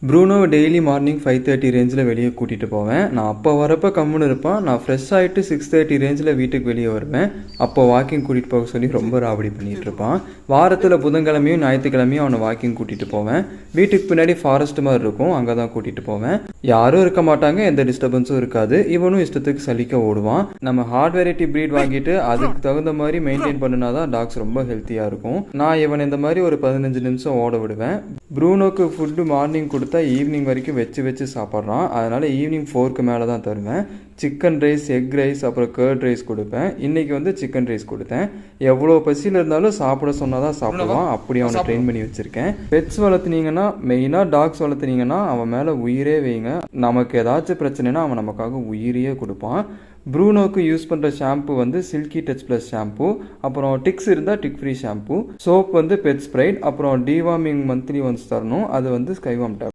Bruno daily morning 5:30 ரேஞ்சில் வெளியே கூட்டிகிட்டு போவேன். நான் அப்போ வரப்போ கம்முன்னு இருப்பான். நான் ஃப்ரெஷ் ஆகிட்டு 6:30 ரேஞ்சில் வீட்டுக்கு வெளியே வருவேன். அப்போ வாக்கிங் கூட்டிகிட்டு போக சொல்லி ரொம்ப ராவடி பண்ணிகிட்டு இருப்பான். வாரத்தில் புதன்கிழமையும் ஞாயிற்றுக்கிழமையும் அவனை வாக்கிங் கூட்டிகிட்டு போவேன். வீட்டுக்கு பின்னாடி ஃபாரஸ்ட் மாதிரி இருக்கும், அங்கே தான் கூட்டிகிட்டு போவேன். யாரும் இருக்க மாட்டாங்க, எந்த டிஸ்டர்பன்ஸும் இருக்காது. இவனும் இஷ்டத்துக்கு சலிக்க ஓடுவான். நம்ம ஹார்ட் வெரைட்டி ப்ரீட் வாங்கிட்டு அதுக்கு தகுந்த மாதிரி மெயின்டைன் பண்ணினா தான் டாக்ஸ் ரொம்ப ஹெல்த்தியாக இருக்கும். நான் இவன் இந்த மாதிரி ஒரு 15 நிமிஷம் ஓட விடுவேன். ப்ரூனோக்கு ஃபுட்டு மார்னிங் கொடுத்தா ஈவினிங் வரைக்கும் வச்சு சாப்பிட்றான். அதனால் ஈவினிங் 4க்கு மேலே தான் தருவேன். சிக்கன் ரைஸ், எக் ரைஸ், அப்புறம் கர்ட் ரைஸ் கொடுப்பேன். இன்றைக்கி சிக்கன் ரைஸ் கொடுத்தேன். எவ்வளோ பசியில் இருந்தாலும் சாப்பிட சொன்னால் தான் சாப்பிடுவான். அப்படி அவனை ட்ரெயின் பண்ணி வச்சுருக்கேன். பெட்ஸ் வளர்த்துனீங்கன்னா, மெயினாக டாக்ஸ் வளர்த்துனீங்கன்னா அவன் மேலே உயிரே வைங்க. நமக்கு ஏதாச்சும் பிரச்சனைனா அவன் நமக்காக உயிரியே கொடுப்பான். ப்ரூனோக்கு யூஸ் பண்ணுற shampoo silky touch plus shampoo, அப்புறம் டிக்ஸ் இருந்தால் tick free shampoo, soap pet sprite, அப்புறம் டிவார்மிங் மந்த்லி ஒன்ஸ் தரணும். அது ஸ்கைவார்ம் டேப்.